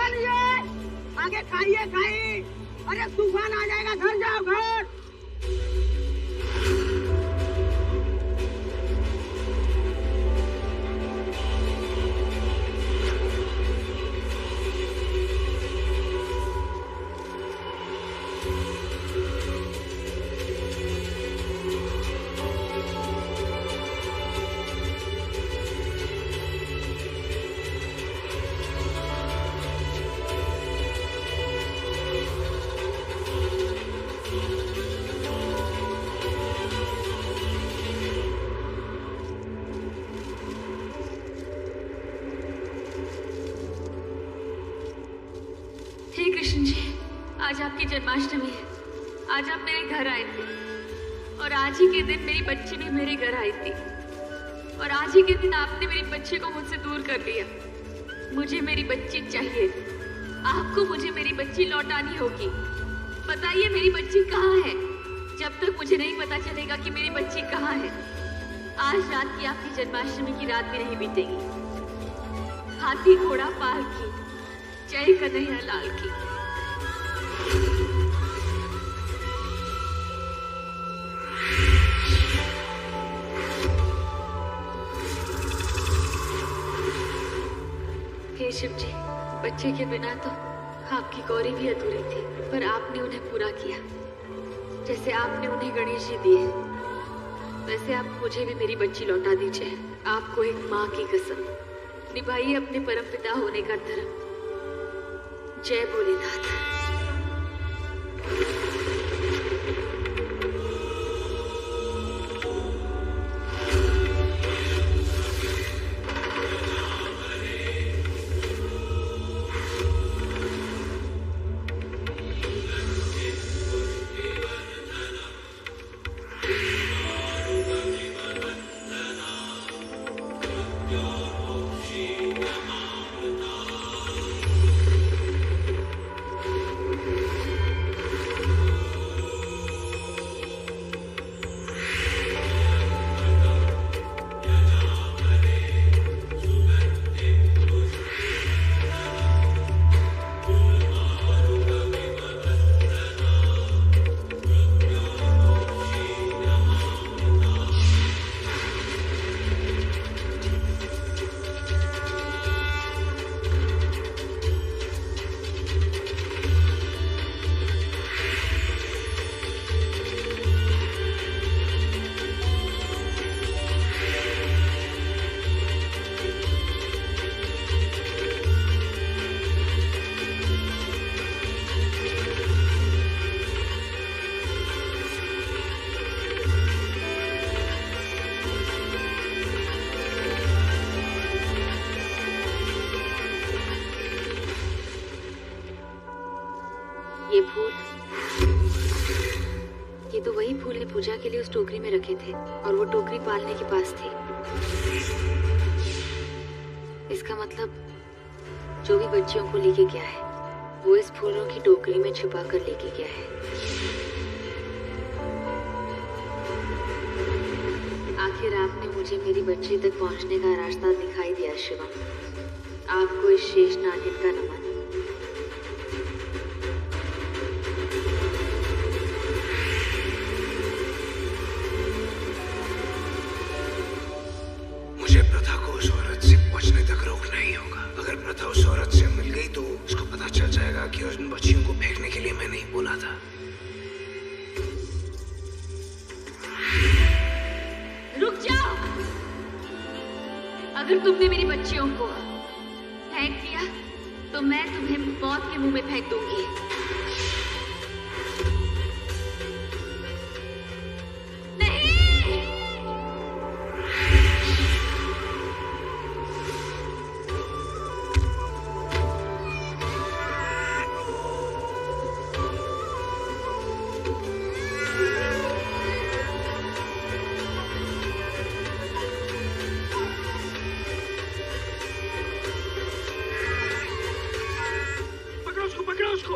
खाएगा नहीं है? आगे खाइए खाइए। अरे तूफान आ जाएगा, घर जाओ घर। आज आपकी जन्माष्टमी है। आज आप मेरे घर आए थे और आज ही के दिन मेरी बच्ची भी मेरे घर आई थी और आज ही के दिन आपने मेरी बच्ची को मुझसे दूर कर दिया। मुझे मेरी बच्ची चाहिए। आपको मुझे मेरी बच्ची लौटानी होगी। बताइए मेरी बच्ची कहाँ है? जब तक मुझे नहीं पता चलेगा कि मेरी बच्ची कहाँ है, आज रात की आपकी जन्माष्टमी की रात भी नहीं बीतेगी। हाथी घोड़ा पालकी, जय कन्हैया लाल की। हे शिव जी, बच्चे के बिना तो आपकी गौरी भी अधूरी थी, पर आपने उन्हें पूरा किया। जैसे आपने उन्हें गणेश जी दिए, वैसे आप मुझे भी मेरी बच्ची लौटा दीजिए। आपको एक माँ की कसम, निभाइए अपने परमपिता होने का धर्म। जय भोलेनाथ। ये फूल, ये तो वही फूल ने पूजा के लिए उस टोकरी में रखे थे और वो टोकरी पालने के पास थी। इसका मतलब जो भी बच्चियों को लेके गया है, वो इस फूलों की टोकरी में छुपा कर लेके गया है। आखिर आपने मुझे मेरी बच्ची तक पहुंचने का रास्ता दिखाई दिया शिवम। आपको इस शेष नागिन का नमन। मुझे प्रथा को उस औरत से पहुंचने तक रोकना ही होगा। अगर प्रथा उस औरत से मिल गई तो उसको पता चल जाएगा कि उन बच्चियों को फेंकने के लिए मैं नहीं बोला था। रुक जाओ। अगर तुमने मेरी बच्चियों को फेंक दिया तो मैं तुम्हें मौत के मुंह में फेंक दूंगी। पकड़ो उसको।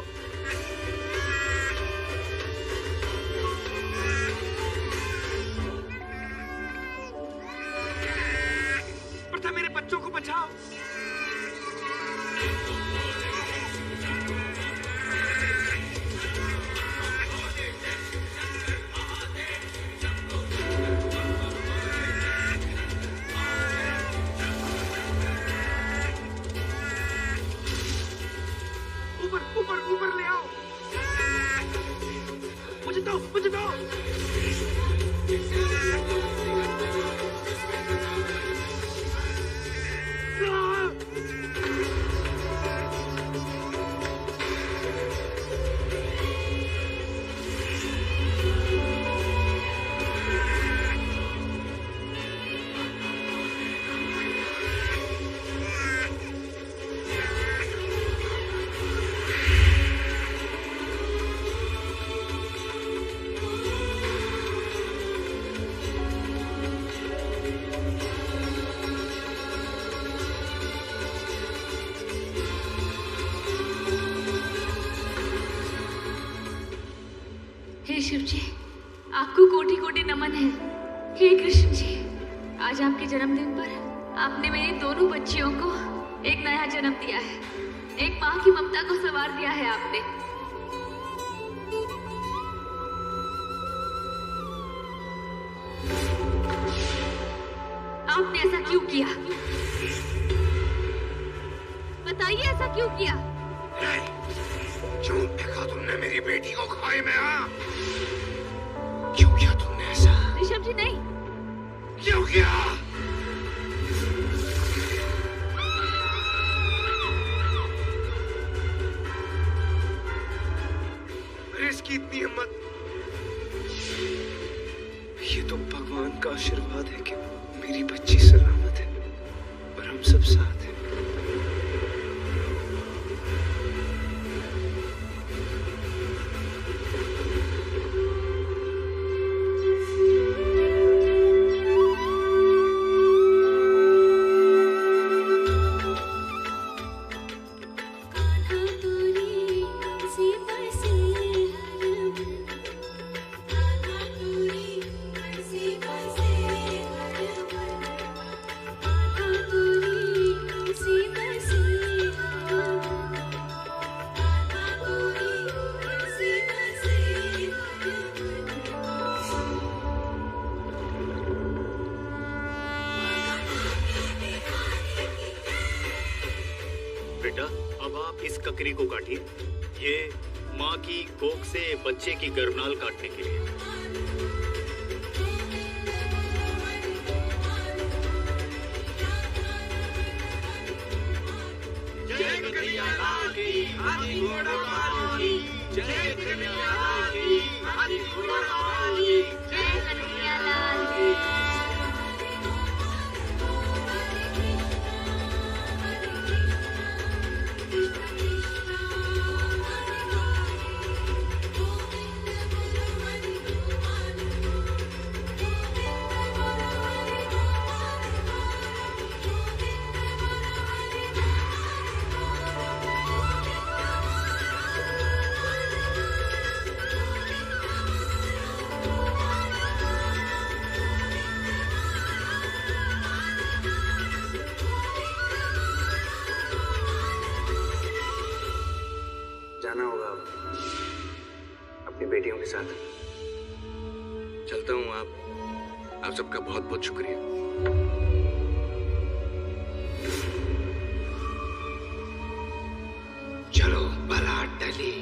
शिव जी, आपको कोटि कोटि नमन है। हे कृष्ण जी, आज आपके जन्मदिन पर आपने मेरी दोनों बच्चियों को एक नया जन्म दिया है। एक माँ की ममता को संवार दिया है आपने। आपने ऐसा क्यों किया? बताइए, ऐसा क्यों किया? क्यों देखा तुमने मेरी बेटी को खाए में? क्यों किया तुमने ऐसा? ऋषभ जी नहीं। क्यों किया? अरे इसकी इतनी हिम्मत! ये तो भगवान का आशीर्वाद है कि मेरी बच्ची सलामत है और हम सब साथ हैं। बेटा, अब आप इस ककरी को काटिए। ये माँ की कोख से बच्चे की गर्भनाल काटने के लिए। जय कन्हैया लाल की, हाथी घोड़ा लाल की। जय कन्हैया लाल की, हाथी घोड़ा लाल की। जय कन्हैया लाल की। जाना होगा अपनी बेटियों के साथ। चलता हूँ। आप सबका बहुत बहुत शुक्रिया। चलो भला टली।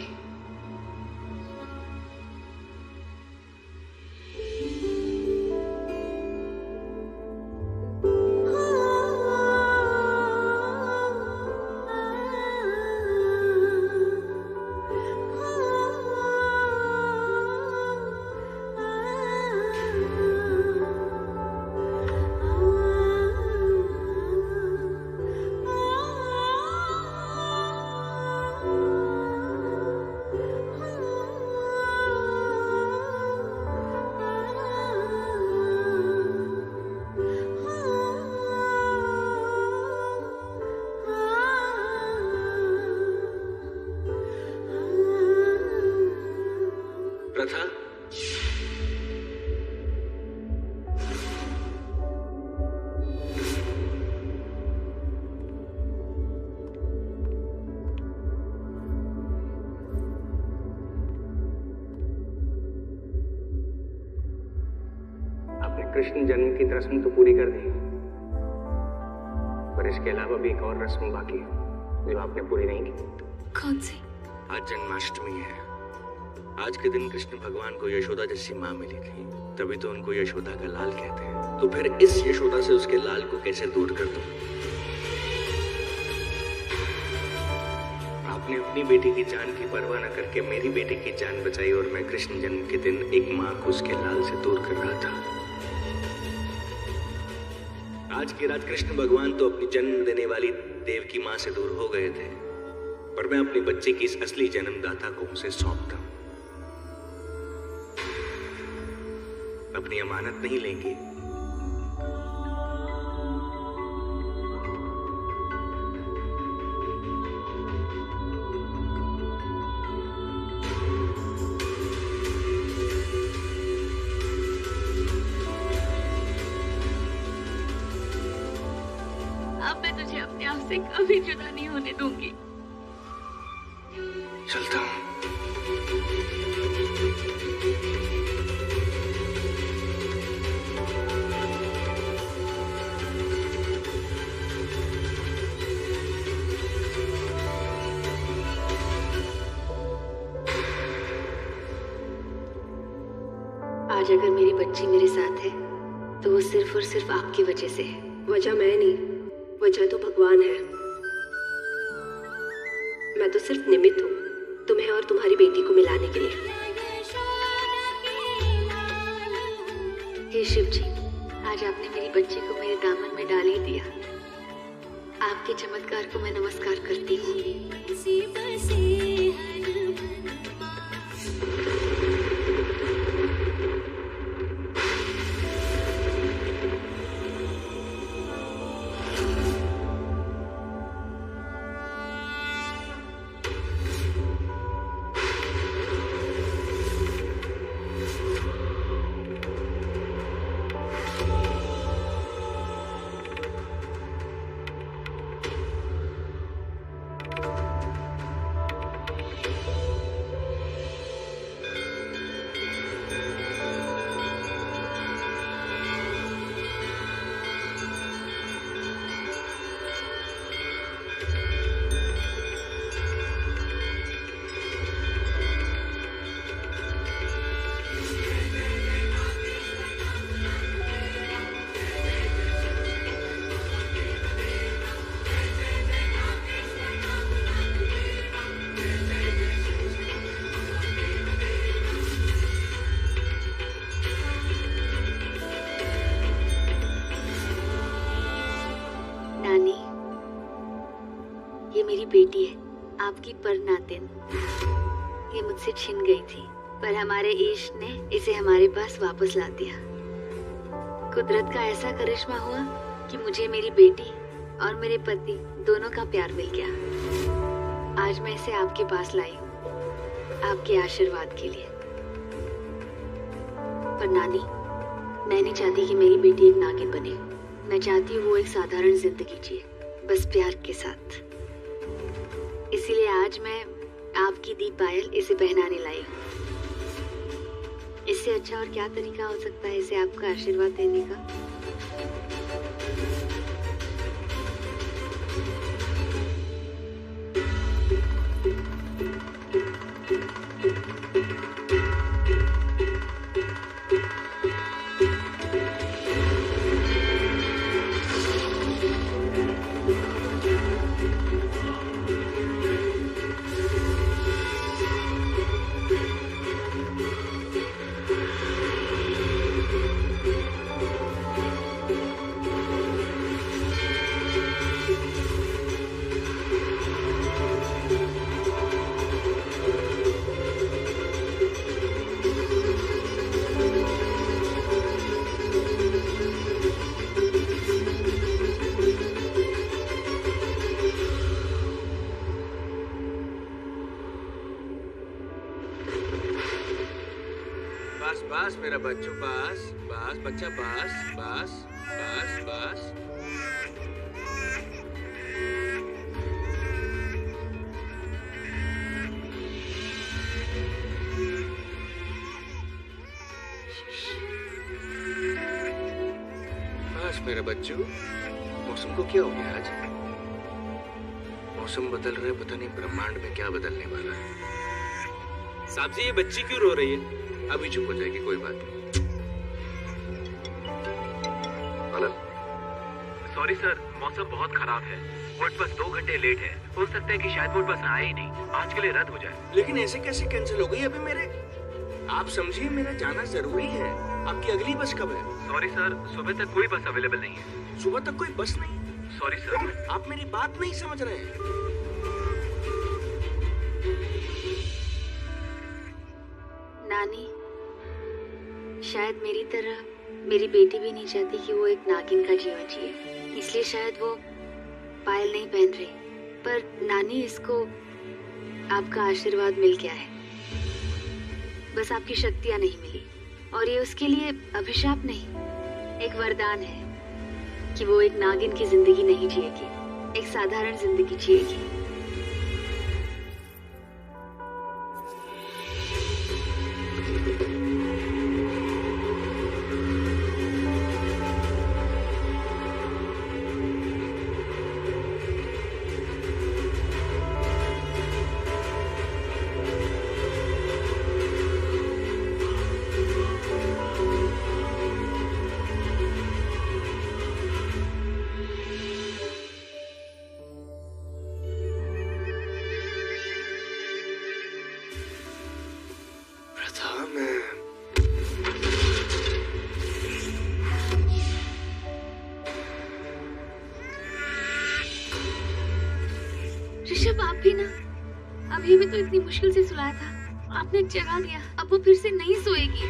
प्रथा, आपने कृष्ण जन्म की रस्म तो पूरी कर दी, पर इसके अलावा भी एक और रस्म बाकी है जो आपने पूरी नहीं की। कौन सी? आज जन्माष्टमी है। आज के दिन कृष्ण भगवान को यशोदा जैसी माँ मिली थी, तभी तो उनको यशोदा का लाल कहते हैं। तो फिर इस यशोदा से उसके लाल को कैसे दूर कर दूं? आपने अपनी बेटी की जान की परवाह न करके मेरी बेटी की जान बचाई और मैं कृष्ण जन्म के दिन एक माँ को उसके लाल से दूर कर रहा था। आज की रात कृष्ण भगवान तो अपनी जन्म देने वाली देव की माँ से दूर हो गए थे, पर मैं अपने बच्चे की इस असली जन्मदाता को उसे सौंपता हूं। अपनी अमानत नहीं लेंगे? अब मैं तुझे अपने आप से कभी जुदा नहीं होने दूंगी। चलता हूँ। आज अगर मेरी बच्ची मेरे साथ है तो वो सिर्फ और सिर्फ आपकी वजह से है। वजह मैं नहीं, वजह तो भगवान है। मैं तो सिर्फ निमित्त हूँ तुम्हें और तुम्हारी बेटी को मिलाने के लिए। हे शिव जी, आज आपने मेरी बच्ची को मेरे दामन में डाल ही दिया। आपके चमत्कार को मैं नमस्कार करती हूँ। बेटी है, आपकी परनातिन। ये मुझसे छिन गई थी, पर हमारे ईश ने इसे हमारे पास वापस ला दिया। कुदरत का ऐसा करिश्मा हुआ कि मुझे मेरी बेटी और मेरे पति दोनों का प्यार मिल गया। आज मैं इसे आपके पास लाई हूँ, आपके आशीर्वाद के लिए। पर नानी, मैं नहीं चाहती कि मेरी बेटी एक नागिन बने। मैं चाहती हूँ वो एक साधारण जिंदगी जिए, बस प्यार के साथ। इसीलिए आज मैं आपकी दी पायल इसे पहनाने लाई हूँ। इससे अच्छा और क्या तरीका हो सकता है इसे आपका आशीर्वाद देने का। बस मेरा बच्चों, बस बस बच्चा, बस बस बस बस। बस मेरा बच्चों, मौसम को क्या हो गया आज? मौसम बदल रहा है, पता नहीं ब्रह्मांड में क्या बदलने वाला है। साहब जी, ये बच्ची क्यों रो रही है? अभी चुप हो जाएगी, कोई बात नहीं। सॉरी सर, मौसम बहुत खराब है। वोट बस 2 घंटे लेट है। हो सकता है कि शायद वोट बस आए ही नहीं, आज के लिए रद्द हो जाए। लेकिन ऐसे कैसे कैंसिल हो गई अभी मेरे? आप समझिए, मेरा जाना जरूरी है। आपकी अगली बस कब है? सॉरी सर, सुबह तक कोई बस अवेलेबल नहीं है। सुबह तक कोई बस नहीं? Sorry sir. आप मेरी बात नहीं समझ रहे हैं। नानी, शायद मेरी तरह मेरी बेटी भी नहीं चाहती कि वो एक नागिन का जीवन जिए, इसलिए शायद वो पायल नहीं पहन रही। पर नानी, इसको आपका आशीर्वाद मिल गया है, बस आपकी शक्तियाँ नहीं मिली। और ये उसके लिए अभिशाप नहीं, एक वरदान है कि वो एक नागिन की जिंदगी नहीं जिएगी, एक साधारण जिंदगी जिएगी। ऋषभ, आप भी ना, अभी हमें तो इतनी मुश्किल से सुलाया था, आपने जगा दिया, अब वो फिर से नहीं सोएगी।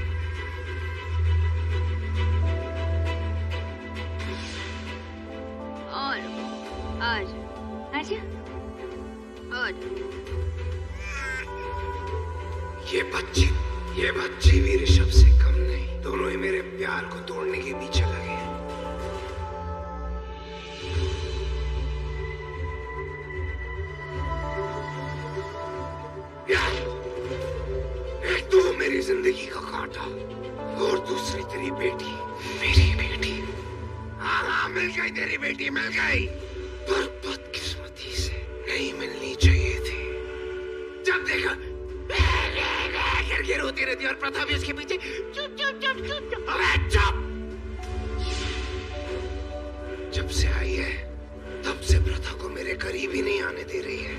और आजा और ये बच्चे भी ऋषभ से कम नहीं, दोनों ही मेरे प्यार को तोड़ने के पीछे लगे हैं। एक तो मेरी जिंदगी का कांटा और दूसरी तेरी बेटी, मेरी बेटी। हाँ, मिल गई तेरी बेटी, मिल गई, पर बदकिस्मती से नहीं मिलनी चाहिए थी। जब देखा गिर होती रहती और प्रथा भी उसके पीछे चुप चुप चुप चुप चुप। अबे चुप! जब से आई है तब से प्रथा को मेरे करीब ही नहीं आने दे रही है।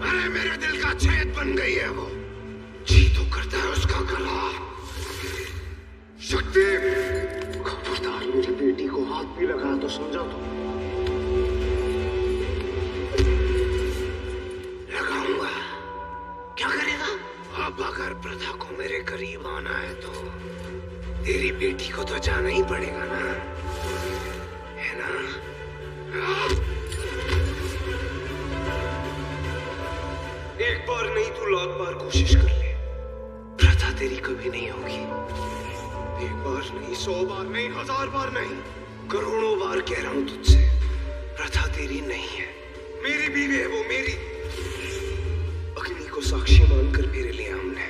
अरे मेरे दिल का छेद बन गई है वो, जी तो करता है उसका गला। शक्ति, खबरदार मेरी बेटी को हाथ भी लगा तो समझा तो। लगाऊंगा। क्या करेगा? अब अगर प्रथा को मेरे करीब आना है तो तेरी बेटी को तो जाना ही पड़ेगा ना, है ना? एक बार नहीं तू लाख बार कोशिश कर ले, प्रथा तेरी कभी नहीं होगी। एक बार नहीं, 100 बार नहीं, 1000 बार नहीं, करोड़ों बार कह रहा हूं तुझसे, प्रथा तेरी नहीं है, मेरी बीवी है वो, मेरी। अग्नि को साक्षी मानकर फेरे लिया हमने,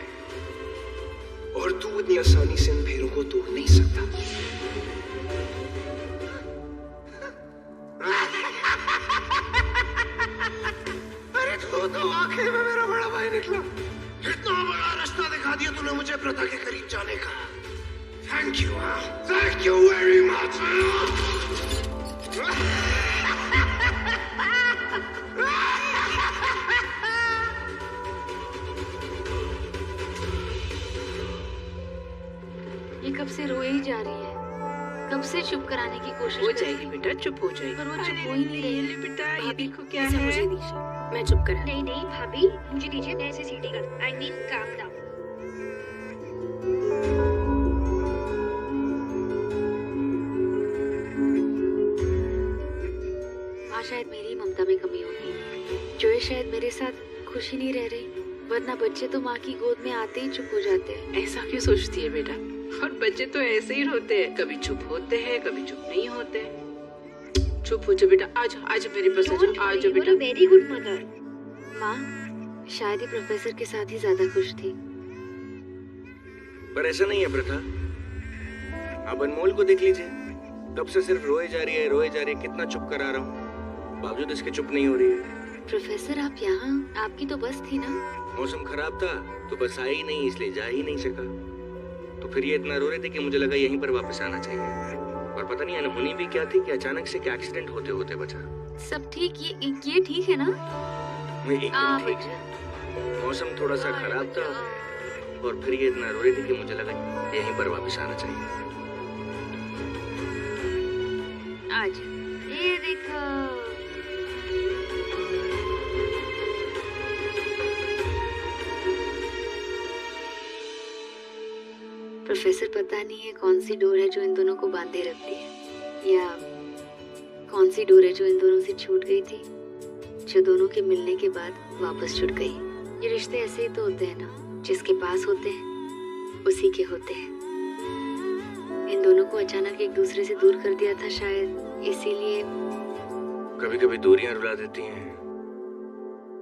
और तू इतनी आसानी से इन फेरों को तोड़ नहीं सकता। अरे तो आखिर में मेरा बड़ा भाई निकला, इतना बड़ा रास्ता दिखा दिया तूने मुझे प्रथा के करीब जाने का। Thank you very much. ये कब से रोए ही जा रही है, कब से चुप कराने की कोशिश हो कर जाएगी रही है, बेटा, चुप हो जाएगी। पर वो चुप हो ही नहीं रही है। बेटा ये देखो क्या इसे है। मुझे दीजिए, मैं चुप करा। नहीं नहीं भाभी, मुझे दीजिए, मैं इसे सीटी कर। I mean calm down. माँ शायद मेरी ममता में कमी होगी, जो ये शायद मेरे साथ खुश ही नहीं रह रही, वरना बच्चे तो माँ की गोद में आते ही चुप हो जाते हैं। ऐसा क्यों सोचती है बेटा? और बच्चे तो ऐसे ही रोते हैं, कभी चुप होते हैं, कभी चुप नहीं होते। चुप हो जा बेटा, आज आज मेरे पास आ जा, आ जा बेटा। Very good mother. माँ शायद ही प्रोफेसर के साथ ही ज्यादा खुश थी। पर ऐसा नहीं है प्रथा, आप अनमोल को देख लीजिए, कब से सिर्फ रोए जा रही है, रोए जा रही है, कितना चुप करा रहा हूँ, बावजूद इसके चुप नहीं हो रही है। प्रोफेसर आप यहाँ, आपकी तो बस थी ना? मौसम खराब था तो बस आई ही नहीं, इसलिए जा ही नहीं सका। तो फिर ये इतना रो रहे थे कि मुझे लगा यहीं पर वापस आना चाहिए, और पता नहीं अनहोनी भी क्या थी कि अचानक से क्या एक्सीडेंट होते होते बचा। सब ठीक, ये ठीक है ना? मैं एकदम ठीक है, मौसम थोड़ा सा खराब था और फिर ये इतना रो रही थी कि मुझे लगा यहीं पर वापस आना चाहिए। आज ये देखो, प्रोफेसर पता नहीं है कौन सी डोर है जो इन दोनों को बांधे रखती है, या कौन सी डोर है जो इन दोनों से छूट गई थी, जो दोनों के मिलने के बाद वापस छूट गई। ये रिश्ते ऐसे ही तो होते हैं ना, जिसके पास होते हैं उसी के होते हैं। इन दोनों को अचानक एक दूसरे से दूर कर दिया था शायद, इसीलिए। कभी कभी दूरियां रुला देती हैं,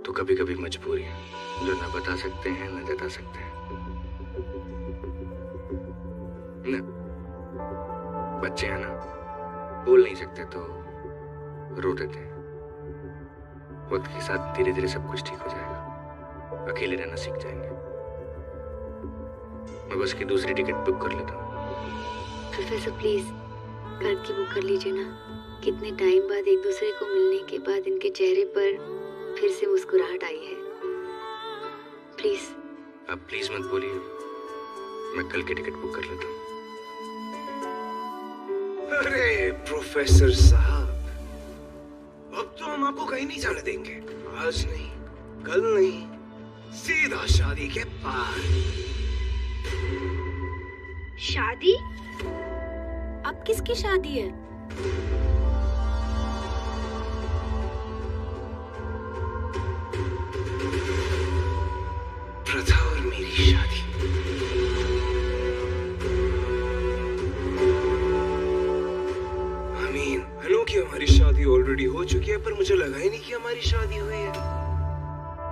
तो कभी कभी मजबूरियां, जो न बता सकते हैं न जता सकते हैं। न बच्चे हैं ना, बोल नहीं सकते तो रो देते हैं। वक्त के साथ धीरे धीरे सब कुछ ठीक हो जाएगा, अकेले रहना सीख जाएंगे। मैं बस की दूसरी टिकट बुक कर लेता हूँ। प्रोफेसर प्लीज घर की बुक कर लीजिए ना। कितने टाइम बाद एक दूसरे को मिलने के बाद इनके चेहरे पर फिर से मुस्कुराहट आई है। प्लीज। आप प्लीज मत बोलिए, मैं कल की टिकट बुक कर लेता हूँ। अरे प्रोफेसर साहब, अब तो हम आपको कहीं नहीं जाने देंगे। आज नहीं, कल नहीं, सीधा शादी के बाद। शादी? अब किसकी शादी है? प्रथा और मेरी शादी। कि हमारी शादी ऑलरेडी हो चुकी है, पर मुझे लगा ही नहीं कि हमारी शादी हुई है।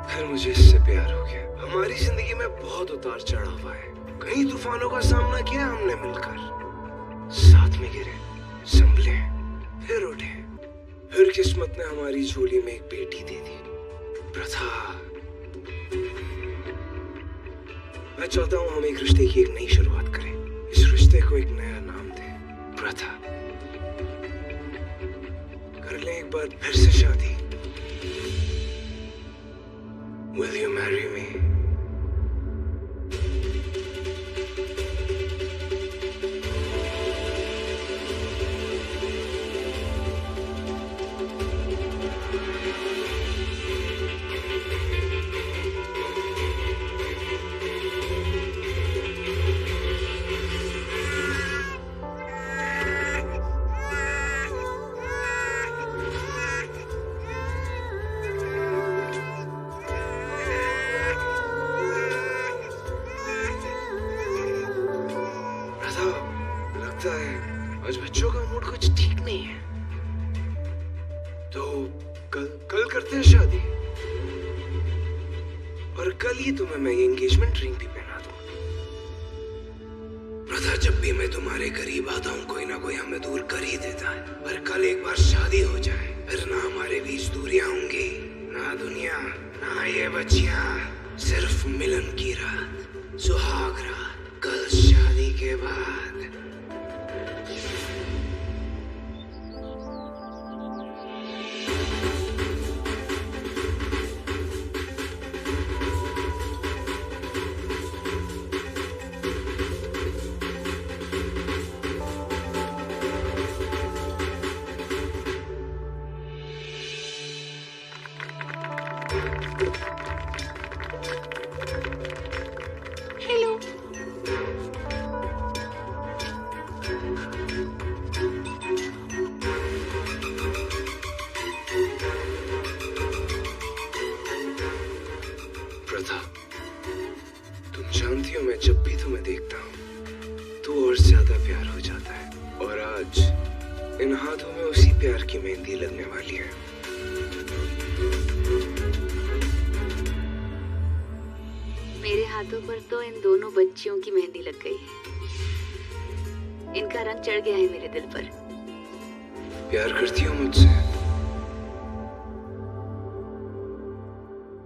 फिर मुझे इससे प्यार हो गया। हमारी जिंदगी में बहुत उतार चढ़ाव आए, कई तूफानों का सामना किया हमने मिलकर। साथ में गिरे, संभले, फिर उठे। फिर किस्मत ने हमारी झोली में एक बेटी दे दी, प्रथा। मैं चाहता हूँ हम एक रिश्ते की एक नई शुरुआत करें। इस रिश्ते को एक नया नाम दें, प्रथा। कर लें एक बार फिर से शादी। Will you marry me? आज बच्चों का मूड कुछ ठीक नहीं है, तो कल करते हैं शादी। और कल ही तुम्हें मैं ये एंगेजमेंट रिंग भी पहना दूंगा। प्रथा, जब भी मैं तुम्हारे करीब आता हूँ कोई ना कोई हमें दूर कर ही देता है। पर कल एक बार शादी हो जाए, फिर ना हमारे बीच दूरियां होंगी, ना दुनिया, ना ये बच्चियां, सिर्फ मिलन की रात, सुहाग रात, कल शादी के बाद। तुम जानती हो, मैं जब भी तुम्हें देखता हूँ तो और ज्यादा प्यार हो जाता है। और आज इन हाथों में उसी प्यार की मेहंदी लगने वाली है। मेरे हाथों पर तो इन दोनों बच्चियों की मेहंदी लग गई है। इनका रंग चढ़ गया है मेरे दिल पर। प्यार करती हो मुझसे?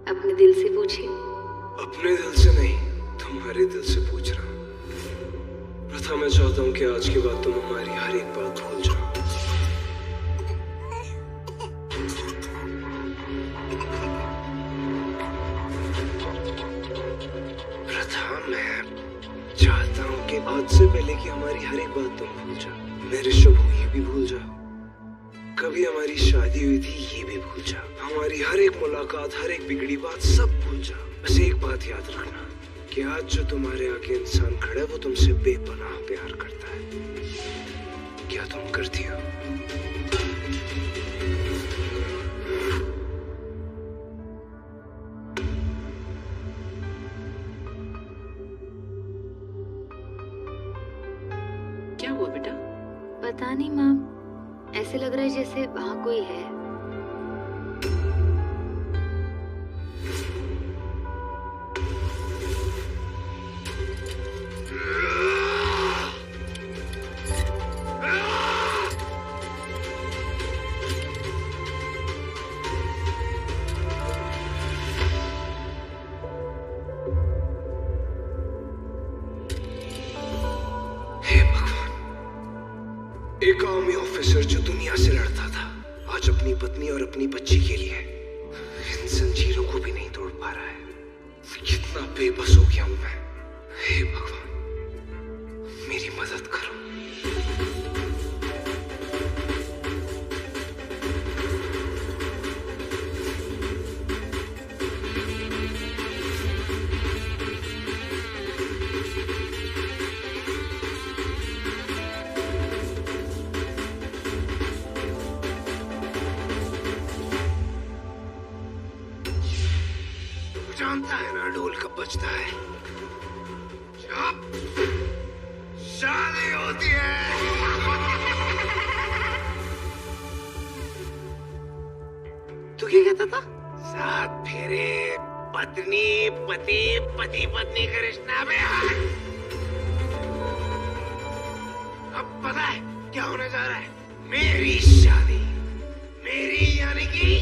अपने दिल से पूछिए। अपने दिल से नहीं, तुम्हारे दिल से पूछ रहा हूँ। प्रथा, मैं चाहता हूँ कि आज के बाद तुम हमारी हर एक बात भूल जाओ। प्रथा, मैं चाहता हूँ कि आज से पहले कि हमारी हर एक बात तुम भूल जाओ। मेरे शुभ हुई भी भूल जाओ, कभी हमारी शादी हुई थी ये भी भूल जाओ, हमारी हर एक मुलाकात, हर एक बिगड़ी बात सब भूल जाओ। बस एक बात याद रखना कि आज जो तुम्हारे आगे इंसान खड़ा है वो तुमसे बेपनाह प्यार करता है। क्या तुम करती हो? क्या हुआ पता नहीं माँ, ऐसे लग रहा है जैसे वहाँ कोई है। एक आर्मी ऑफिसर जो दुनिया से लड़ता था, आज अपनी पत्नी और अपनी बच्ची के लिए इन जंजीरों को भी नहीं तोड़ पा रहा है। कितना बेबस हो गया हूं मैं। हे भगवान, मेरी मदद करो। जानता है ना ढोल कब बजता है? जब शादी होती है। तू क्या कहता था? 7 फेरे, पत्नी पति, पति पत्नी का रिश्ता में। अब पता है क्या होने जा रहा है? मेरी शादी, मेरी यानी कि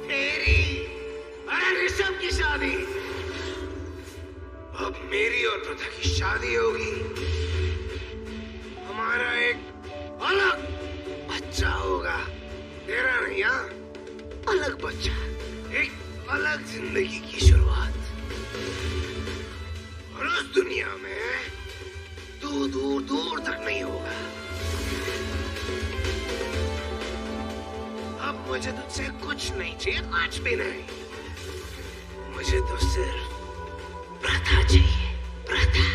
तेरी, अरे ऋषभ की शादी। अब मेरी और प्रथा की शादी होगी। हमारा एक अलग बच्चा होगा। तेरा नहीं, हाँ? अलग बच्चा, एक अलग जिंदगी की शुरुआत। और उस दुनिया में तू दूर दूर तक नहीं होगा। अब मुझे तुझसे कुछ नहीं चाहिए, कुछ भी नहीं। मुझे तो सिर्फ प्रथा चाहिए, प्रथा,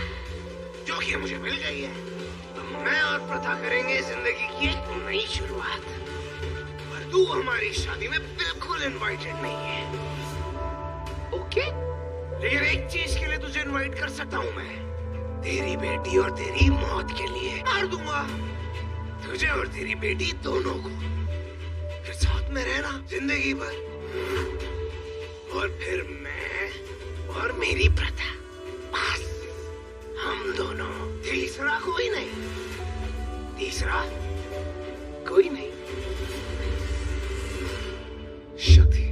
जो कि मुझे मिल गई है। अब मैं और प्रथा करेंगे जिंदगी की एक नई शुरुआत। पर तू हमारी शादी में बिल्कुल इनवाइटेड नहीं है, ओके? लेकिन एक चीज के लिए तुझे इनवाइट कर सकता हूँ मैं। तेरी बेटी और तेरी मौत के लिए मार दूंगा तुझे और तेरी बेटी दोनों को। फिर साथ में रहना जिंदगी भर। और फिर मैं और मेरी प्रथा, बस हम दोनों। तीसरा कोई नहीं, तीसरा कोई नहीं। शक्ति,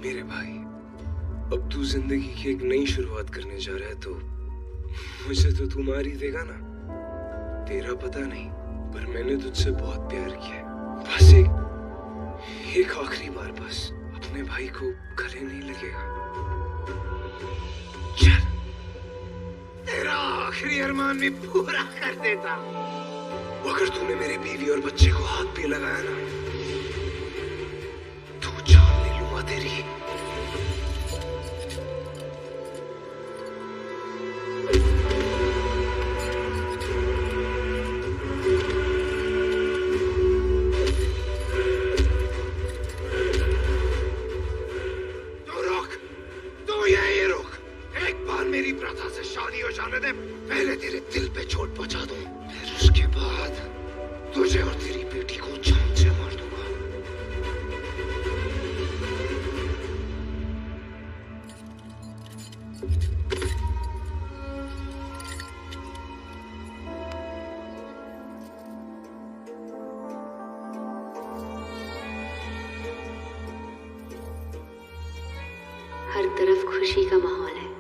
मेरे भाई, अब तू जिंदगी की एक नई शुरुआत करने जा रहा है तो मुझे तो तू मार ही देगा ना। तेरा पता नहीं, पर मैंने तुझसे बहुत प्यार किया। बस एक आखिरी बार बस अपने भाई को गले नहीं लगेगा। चल, तेरा आखिरी अरमान भी पूरा कर देता। अगर तूने मेरी बीवी और बच्चे को हाथ भी लगाया ना, तो जान ले लूंगा तेरी। पहले तेरे दिल पे चोट पहुंचा दूं, फिर उसके बाद तुझे और तेरी बेटी को जान से मार दूंगा। हर तरफ खुशी का माहौल है।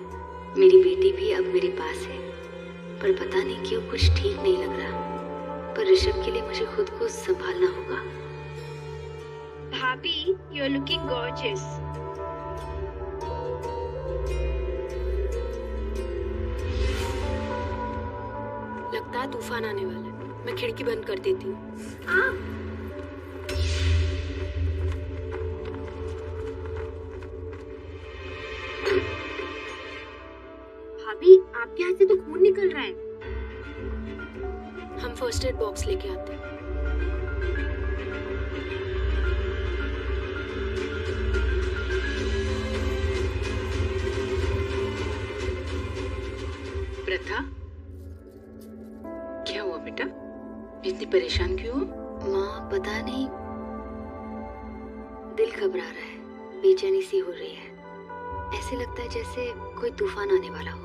मेरी बेटी भी अब मेरे पास है, पर पता नहीं क्यों कुछ ठीक नहीं लग रहा। पर ऋषभ के लिए मुझे खुद को संभालना होगा। भाभी, यू आर लुकिंग गॉर्जियस। लगता है तूफान आने वाला है। मैं खिड़की बंद कर देती हूँ। भाभी, आपके हाथ से तो खून निकल रहा है। हम फर्स्ट एड बॉक्स लेके आते हैं। प्रथा, क्या हुआ बेटा? परेशान क्यों हो? माँ पता नहीं, दिल घबरा रहा है, बेचैनी सी हो रही है। ऐसे लगता है जैसे कोई तूफान आने वाला हो।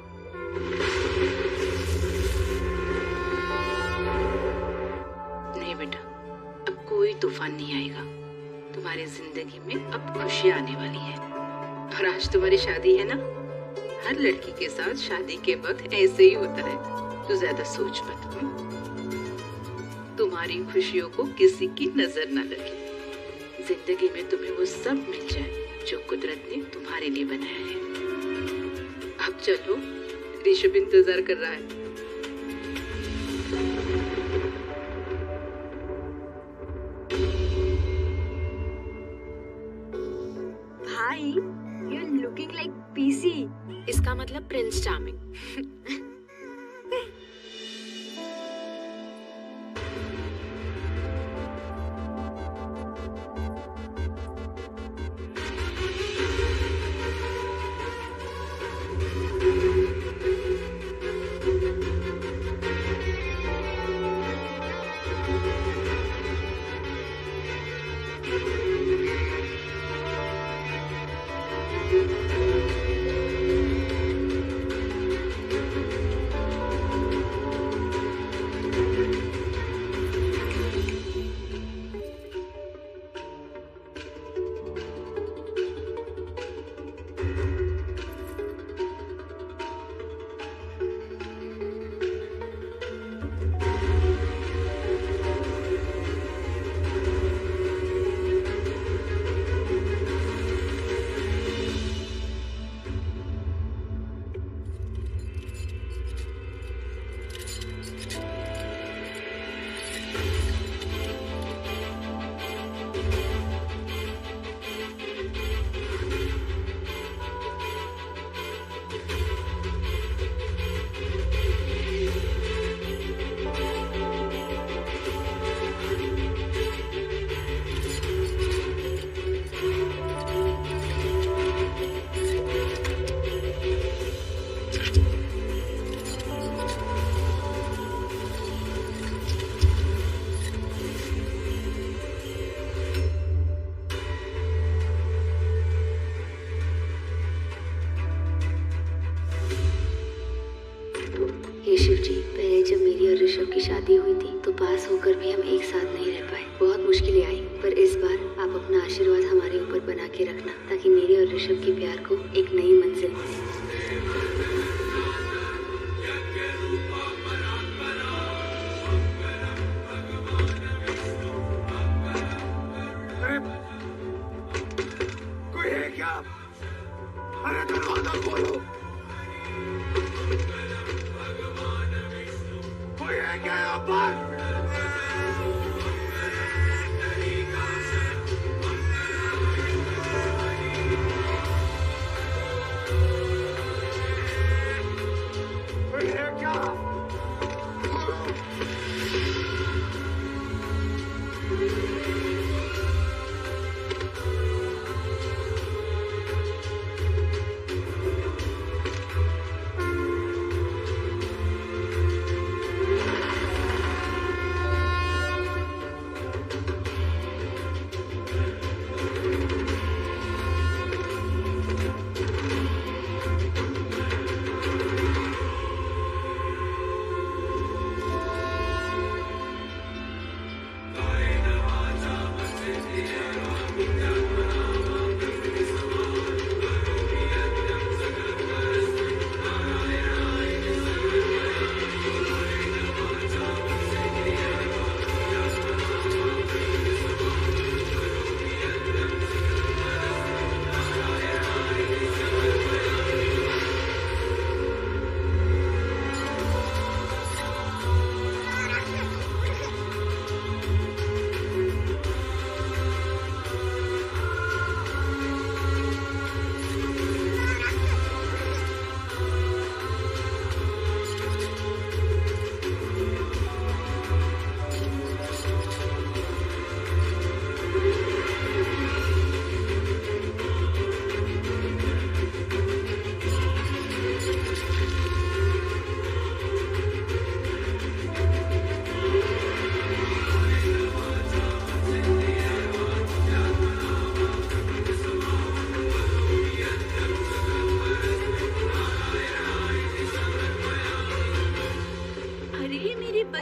नहीं बेटा, अब कोई तूफान नहीं आएगा। तुम्हारी जिंदगी में अब खुशियाँ आने वाली है। और आज तुम्हारी शादी है ना। हर लड़की के साथ शादी के वक्त ऐसे ही होता है। तू ज्यादा सोच मत। तुम्हारी खुशियों को किसी की नजर न लगे। जिंदगी में तुम्हें वो सब मिल जाए जो कुदरत ने तुम्हारे लिए बनाया है। अब चलो, ऋषभ इंतजार कर रहा है। भाई, you're looking like PC. इसका मतलब प्रिंस चार्मिंग। हे शिव जी, पहले जब मेरी और ऋषभ की शादी हुई थी तो पास होकर भी हम एक साथ नहीं रह पाए। बहुत मुश्किलें आई, पर इस बार आप अपना आशीर्वाद हमारे ऊपर बना के रखना ताकि मेरे और ऋषभ के प्यार को एक नई मंजिल मिले। कोई है क्या? अरे दरवाजा खोलो। कोई है क्या यहाँ पर?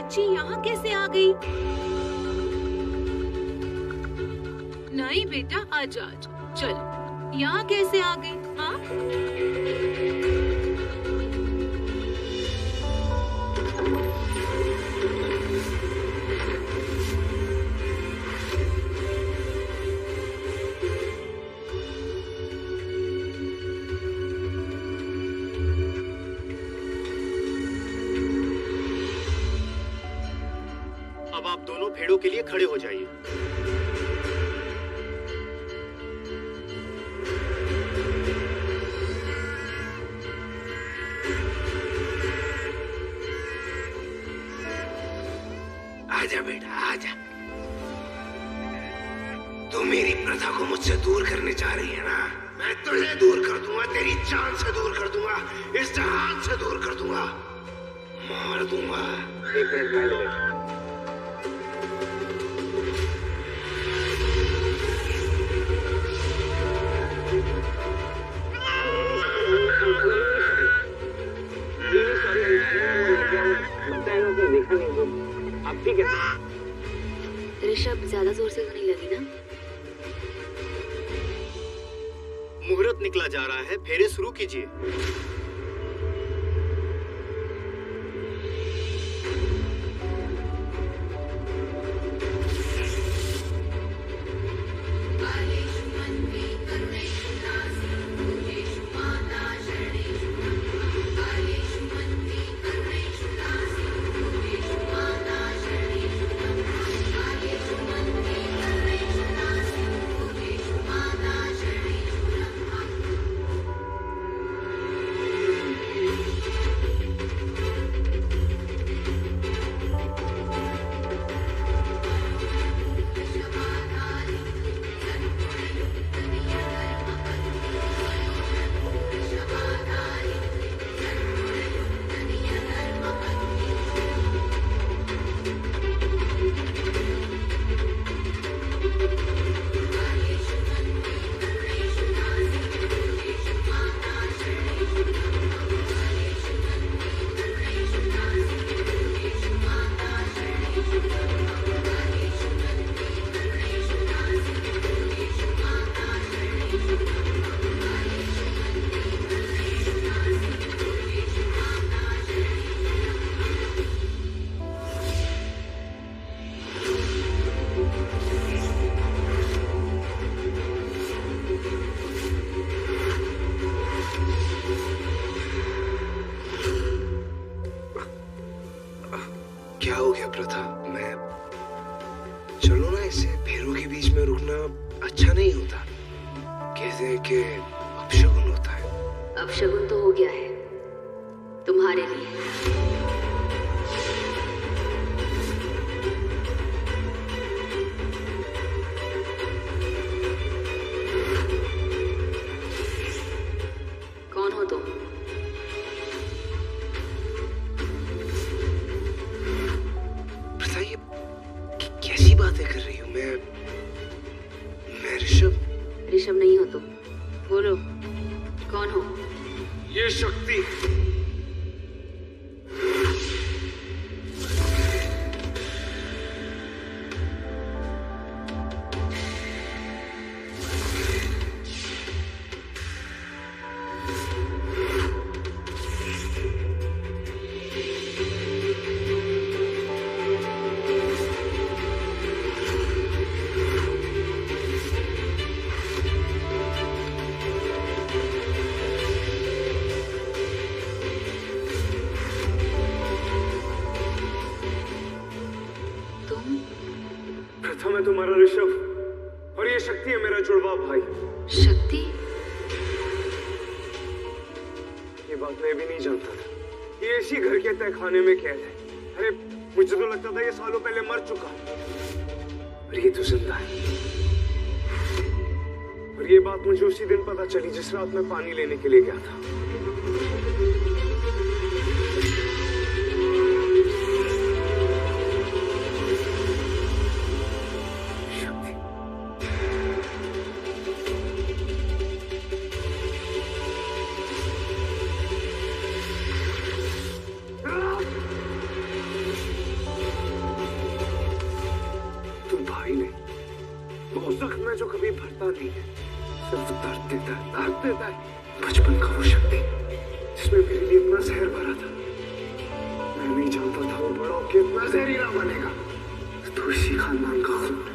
बच्ची यहाँ कैसे आ गई? नहीं बेटा, आजा आजा, चल। यहाँ कैसे आ गई? हाँ, अब आप दोनों भेड़ों के लिए खड़े हो जाइए। आजा बेटा, आजा। तू मेरी प्रथा को मुझसे दूर करने जा रही है ना? मैं तुझे दूर कर दूंगा, तेरी जान से दूर कर दूंगा, इस जहान से दूर कर दूंगा, मार दूंगा। एक मिनट में ले बेटा। अब ठीक है? ऋषभ, ज्यादा जोर से तो नहीं लगी ना? मुहूर्त निकला जा रहा है, फेरे शुरू कीजिए। क्या हो गया प्रथा? मैं चलो ना, ऐसे भैरों के बीच में रुकना अच्छा नहीं होता। कहते हैं कि अपशगुन होता है। अपशगुन तो हो गया है तुम्हारे लिए। कौन हो तुम? प्रथा, ये कैसी बातें कर रही हो? मैं ऋषभ। ऋषभ नहीं हो तुम। बोलो, कौन हो? ये शक्ति। मैं तुम्हारा ऋषभ और ये शक्ति है मेरा जुड़वा भाई। शक्ति? ये बात मैं भी नहीं जानता था। ये इसी घर के तहखाने में कैद है। अरे मुझे तो लगता था ये सालों पहले मर चुका, और ये तो जिंदा है। और ये बात मुझे उसी दिन पता चली जिस रात मैं पानी लेने के लिए गया था। वो जख्म है जो कभी भरता नहीं है, सिर्फ दर्द देता है, दर्द देता है। बचपन का वो शक्ति जिसमें मेरे लिए इतना जहर भरा था, मैं नहीं जानता था वो बड़ा होकर इतना जहरीला बनेगा। तो इसी खानदान का खून है,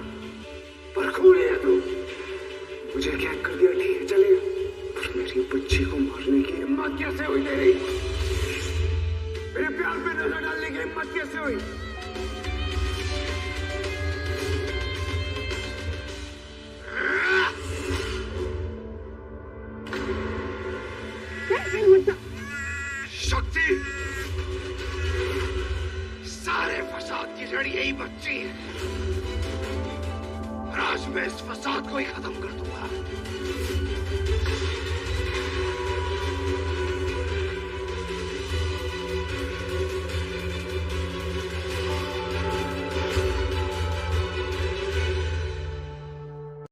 पर खून है तू। मुझे कैद कर दिया, ठीक है चलेगा, पर मेरी बच्ची को मारने की हिम्मत कैसे हुई तेरी? मेरे प्यार पे नजर डालने की हिम्मत कैसे हुई? शक्ति, सारे फसाद की जड़ यही बच्ची है, और आज मैं इस फसाद को ही खत्म कर दूंगा।